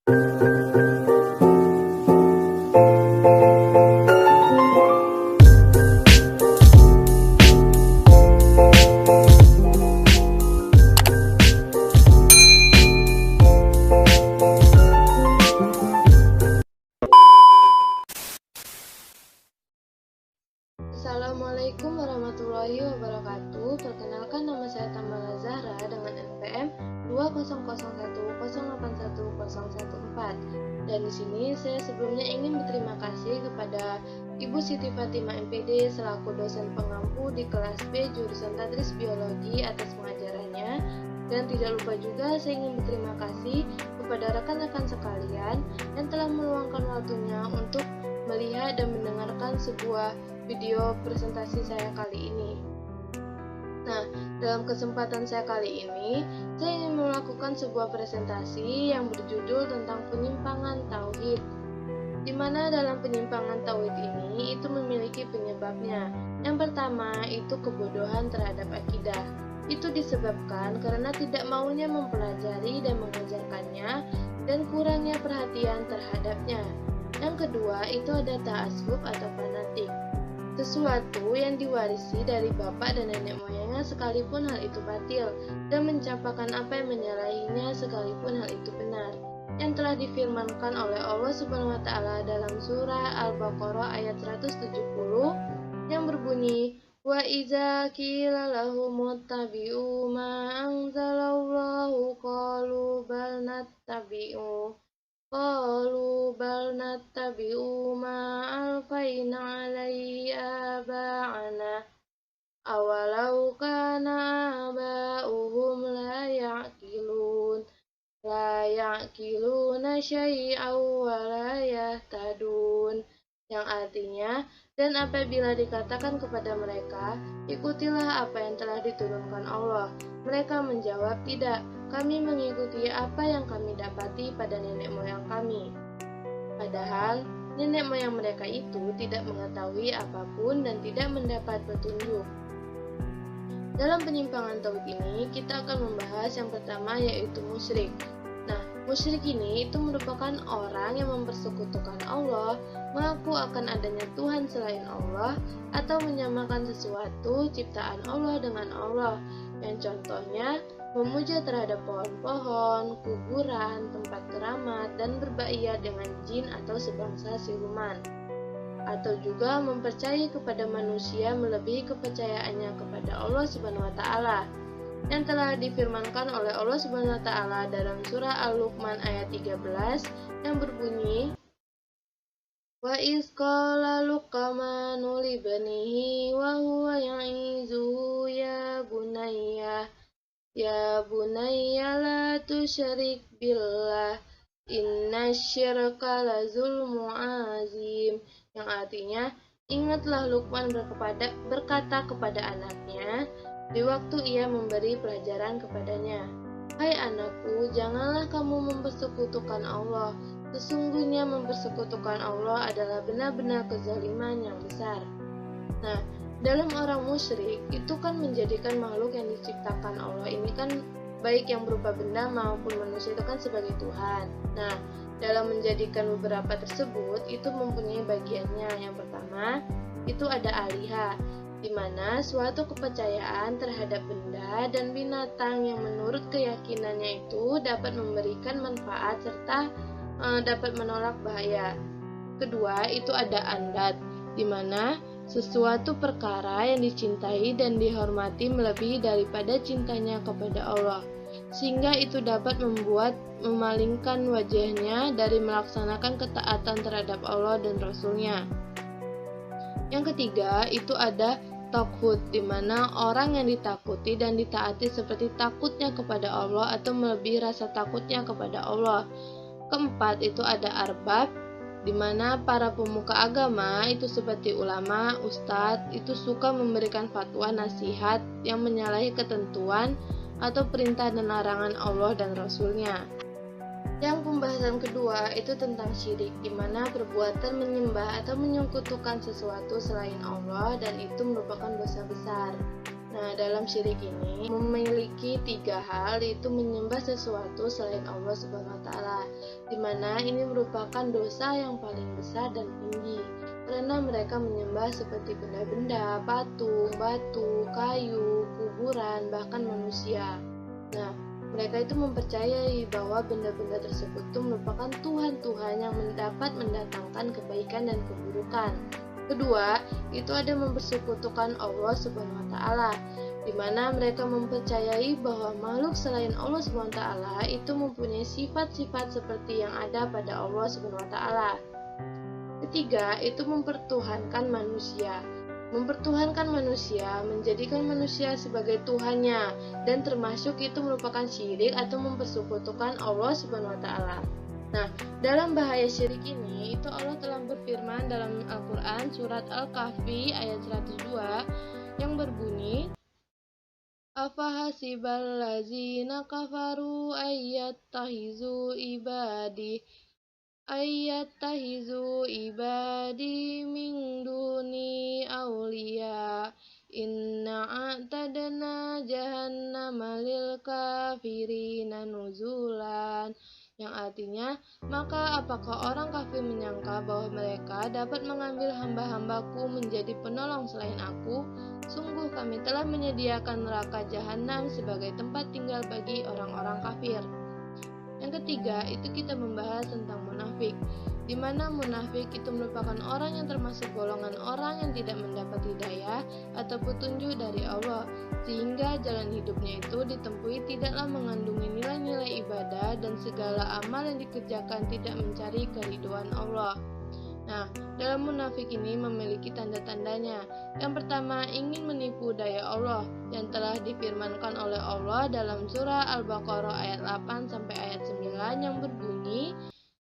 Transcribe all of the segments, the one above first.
Assalamualaikum warahmatullahi wabarakatuh. Perkenalkan, nama saya Tamala Zahra dengan NPM 20010810114. Dan di sini saya sebelumnya ingin berterima kasih kepada Ibu Siti Fatimah MPD selaku dosen pengampu di kelas B jurusan Tadris Biologi atas pengajarannya. Dan tidak lupa juga saya ingin berterima kasih kepada rekan-rekan sekalian yang telah meluangkan waktunya untuk melihat dan mendengarkan sebuah video presentasi saya kali ini. Nah, dalam kesempatan saya kali ini, saya ingin melakukan sebuah presentasi yang berjudul tentang penyimpangan tauhid. Di mana dalam penyimpangan tauhid ini itu memiliki penyebabnya. Yang pertama itu kebodohan terhadap akidah. Itu disebabkan karena tidak maunya mempelajari dan mengajarkannya dan kurangnya perhatian terhadapnya. Yang kedua itu ada ta'assub atau fanatik. Sesuatu yang diwarisi dari bapak dan nenek moyangnya sekalipun hal itu batil dan mencapakan apa yang menyalahinya sekalipun hal itu benar. Yang telah difirmankan oleh Allah Subhanahu wa taala dalam surah Al-Baqarah ayat 170 yang berbunyi wa iza qila lahum ittabi'u ma anzalallahu qalu bal nattabi'u ma alfaina alaihi aba'ana awalau kana aba'uhum la ya'qiluna syai'aw wa la yahtadun, yang artinya, dan apabila dikatakan kepada mereka, ikutilah apa yang telah diturunkan Allah, mereka menjawab, tidak, kami mengikuti apa yang kami dapati pada nenek moyang kami. Padahal, nenek moyang mereka itu tidak mengetahui apapun dan tidak mendapat petunjuk. Dalam penyimpangan tauhid ini, kita akan membahas yang pertama yaitu musyrik. Nah, musyrik ini itu merupakan orang yang mempersekutukan Allah, mengaku akan adanya Tuhan selain Allah, atau menyamakan sesuatu ciptaan Allah dengan Allah, yang contohnya memuja terhadap pohon-pohon, kuburan, tempat keramat, dan berbaiat dengan jin atau sebangsa siluman. Atau juga mempercayai kepada manusia melebihi kepercayaannya kepada Allah Subhanahu wa taala. Yang telah difirmankan oleh Allah Subhanahu wa taala dalam surah Al-Luqman ayat 13 yang berbunyi wa iz qala luqmanu li banihi wa huwa ya'izuhu ya bunayya la tusyrik billah innasyirka la zulmu azim, yang artinya ingatlah Luqman berkata kepada anaknya di waktu ia memberi pelajaran kepadanya, hai anakku, janganlah kamu mempersekutukan Allah, sesungguhnya mempersekutukan Allah adalah benar-benar kezaliman yang besar. Nah, dalam orang musyrik itu kan menjadikan makhluk yang diciptakan Allah ini kan baik yang berupa benda maupun manusia itu kan sebagai Tuhan. Nah, dalam menjadikan beberapa tersebut itu mempunyai bagiannya. Yang pertama itu ada alihah, di mana suatu kepercayaan terhadap benda dan binatang yang menurut keyakinannya itu dapat memberikan manfaat serta dapat menolak bahaya. Kedua itu ada andat, di mana sesuatu perkara yang dicintai dan dihormati melebihi daripada cintanya kepada Allah, sehingga itu dapat membuat memalingkan wajahnya dari melaksanakan ketaatan terhadap Allah dan Rasul-Nya. Yang ketiga itu ada takhut, di mana orang yang ditakuti dan ditaati seperti takutnya kepada Allah atau melebihi rasa takutnya kepada Allah. Keempat itu ada arbab, di mana para pemuka agama itu seperti ulama, ustadz itu suka memberikan fatwa nasihat yang menyalahi ketentuan atau perintah dan larangan Allah dan Rasul-Nya. Yang pembahasan kedua itu tentang syirik, di mana perbuatan menyembah atau menyekutukan sesuatu selain Allah dan itu merupakan dosa besar. Nah, Nah, dalam syirik ini memiliki 3 hal, yaitu menyembah sesuatu selain Allah Subhanahu wa taala, di mana ini merupakan dosa yang paling besar dan tinggi. Karena mereka menyembah seperti benda-benda, patung, batu, kayu, kuburan, bahkan manusia. Nah, mereka itu mempercayai bahwa benda-benda tersebut itu merupakan Tuhan-Tuhan yang dapat mendatangkan kebaikan dan keburukan. Kedua, itu ada mempersekutukan Allah Subhanahu wa taala, di mana mereka mempercayai bahwa makhluk selain Allah Subhanahu wa taala itu mempunyai sifat-sifat seperti yang ada pada Allah Subhanahu wa taala. Ketiga, itu mempertuhankan manusia. Mempertuhankan manusia, menjadikan manusia sebagai Tuhannya, dan termasuk itu merupakan syirik atau mempersekutukan Allah Subhanahu wa taala. Nah, dalam bahaya syirik ini, itu Allah telah berfirman dalam Al-Quran surat Al-Kahfi ayat 102 yang berbunyi, Afahasibal lazina kafaru ayyattahizu ibadi min duni awliya inna a'tadna jahannama lil kafirina nuzulan, yang artinya, maka apakah orang kafir menyangka bahwa mereka dapat mengambil hamba-hambaku menjadi penolong selain aku? Sungguh kami telah menyediakan neraka jahanam sebagai tempat tinggal bagi orang-orang kafir. Yang ketiga, itu kita membahas tentang munafik, di mana munafik itu merupakan orang yang termasuk golongan orang yang tidak mendapat hidayah atau petunjuk dari Allah, sehingga jalan hidupnya itu ditempuhi tidaklah mengandungi nilai-nilai ibadah dan segala amal yang dikerjakan tidak mencari keridhaan Allah. Nah, dalam munafik ini memiliki tanda-tandanya. Yang pertama, ingin menipu daya Allah yang telah difirmankan oleh Allah dalam surah Al-Baqarah ayat 8 sampai ayat 9 yang berbunyi,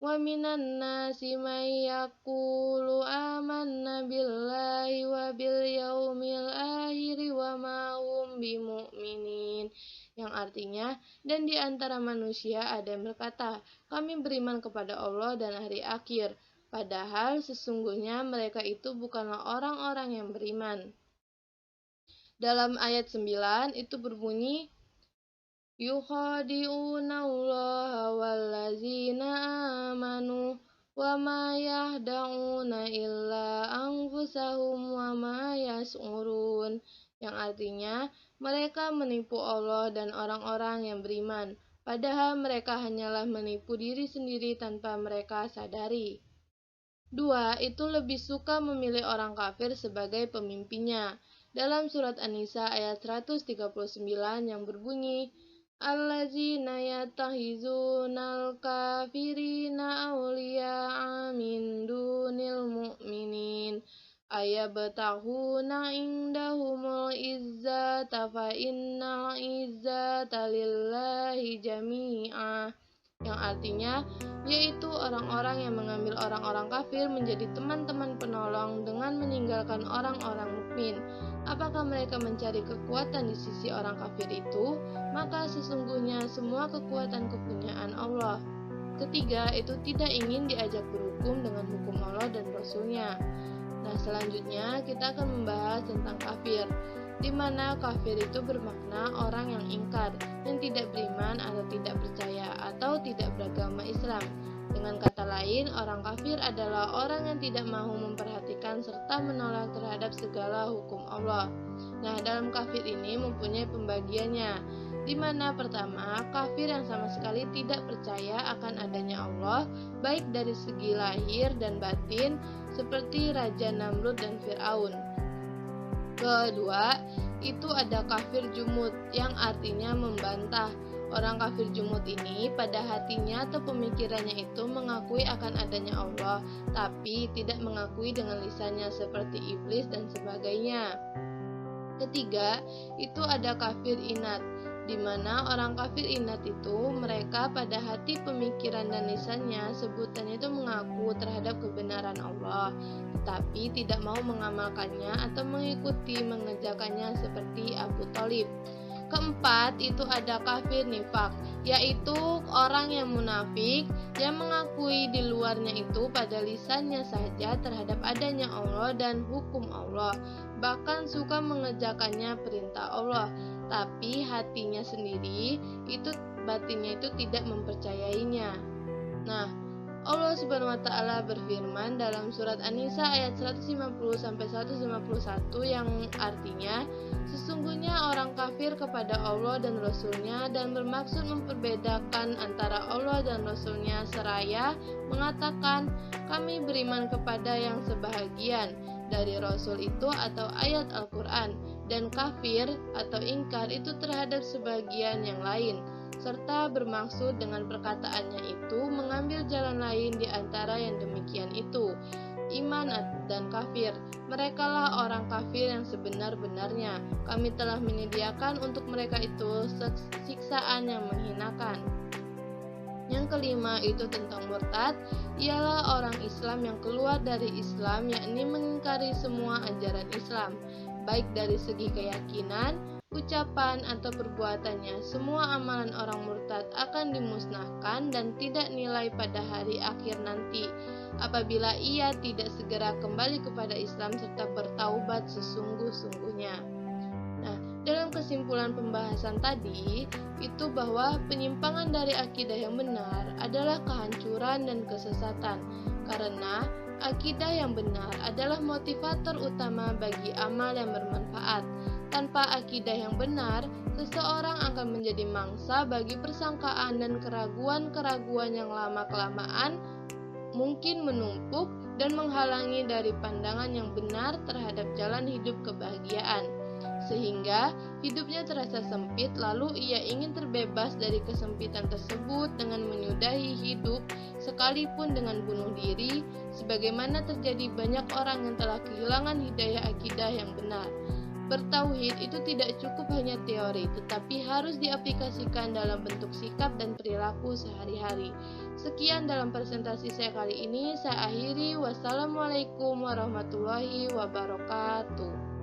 Wa minan nasi may yaqulu amanna billahi wa bil yaumil akhir wa ma hum bimu'minin, yang artinya, dan di antara manusia ada yang berkata, kami beriman kepada Allah dan hari akhir, padahal sesungguhnya mereka itu bukanlah orang-orang yang beriman. Dalam ayat 9 itu berbunyi, yukhadi'una Allah wallazina amanu wa ma yahda'una illa anfusahum wa ma yash'urun, yang artinya mereka menipu Allah dan orang-orang yang beriman, padahal mereka hanyalah menipu diri sendiri tanpa mereka sadari. 2. Itu lebih suka memilih orang kafir sebagai pemimpinnya. Dalam surat An-Nisa ayat 139 yang berbunyi, Allazina yattahizunal kafirina awliya'a min dunil mu'minin ayabtahuna indahumul izzata fa innal izzata lillahi jami'a, yang artinya yaitu orang-orang yang mengambil orang-orang kafir menjadi teman-teman penolong dengan meninggalkan orang-orang mukmin. Apakah mereka mencari kekuatan di sisi orang kafir itu? Maka sesungguhnya semua kekuatan kepunyaan Allah. Ketiga, itu tidak ingin diajak berhukum dengan hukum Allah dan Rasul-Nya. Nah, selanjutnya kita akan membahas tentang kafir, di mana kafir itu bermakna orang yang ingkar, yang tidak beriman atau tidak percaya, atau tidak beragama Islam. Dengan kata lain, orang kafir adalah orang yang tidak mau memperhatikan serta menolak terhadap segala hukum Allah. Nah, dalam kafir ini mempunyai pembagiannya, di mana pertama, kafir yang sama sekali tidak percaya akan adanya Allah, baik dari segi lahir dan batin, seperti Raja Namrud dan Fir'aun. Kedua, itu ada kafir jumud, yang artinya membantah. Orang kafir jumud ini pada hatinya atau pemikirannya itu mengakui akan adanya Allah, tapi tidak mengakui dengan lisannya seperti iblis dan sebagainya. Ketiga, itu ada kafir inat, di mana orang kafir inat itu mereka pada hati, pemikiran dan lisannya sebutannya itu mengaku terhadap kebenaran Allah, tetapi tidak mau mengamalkannya atau mengikuti mengerjakannya seperti Abu Thalib. Keempat, itu ada kafir nifak, yaitu orang yang munafik yang mengakui di luarnya itu pada lisannya saja terhadap adanya Allah dan hukum Allah, bahkan suka mengerjakannya perintah Allah, tapi hatinya sendiri itu batinnya itu tidak mempercayainya. Nah, Allah Subhanahu wa taala berfirman dalam surat An-Nisa ayat 150 sampai 151 yang artinya, sesungguhnya orang kafir kepada Allah dan Rasul-Nya dan bermaksud memperbedakan antara Allah dan Rasul-Nya seraya mengatakan, kami beriman kepada yang sebahagian dari Rasul itu atau ayat Al-Quran, dan kafir atau ingkar itu terhadap sebagian yang lain, serta bermaksud dengan perkataannya itu mengambil jalan lain di antara yang demikian itu, iman dan kafir. Merekalah orang kafir yang sebenar-benarnya. Kami telah menyediakan untuk mereka itu siksaan yang menghinakan. Yang kelima itu tentang murtad, ialah orang Islam yang keluar dari Islam, yakni mengingkari semua ajaran Islam, baik dari segi keyakinan, ucapan atau perbuatannya. Semua amalan orang murtad akan dimusnahkan dan tidak nilai pada hari akhir nanti, apabila ia tidak segera kembali kepada Islam serta bertaubat sesungguh-sungguhnya. Nah, dalam kesimpulan pembahasan tadi, itu bahwa penyimpangan dari akidah yang benar adalah kehancuran dan kesesatan, karena akidah yang benar adalah motivator utama bagi amal yang bermanfaat. Tanpa akidah yang benar, seseorang akan menjadi mangsa bagi persangkaan dan keraguan-keraguan yang lama-kelamaan mungkin menumpuk dan menghalangi dari pandangan yang benar terhadap jalan hidup kebahagiaan. Sehingga hidupnya terasa sempit, lalu ia ingin terbebas dari kesempitan tersebut dengan menyudahi hidup, sekalipun dengan bunuh diri, sebagaimana terjadi banyak orang yang telah kehilangan hidayah akidah yang benar. Bertauhid itu tidak cukup hanya teori, tetapi harus diaplikasikan dalam bentuk sikap dan perilaku sehari-hari. Sekian dalam presentasi saya kali ini, saya akhiri. Wassalamualaikum warahmatullahi wabarakatuh.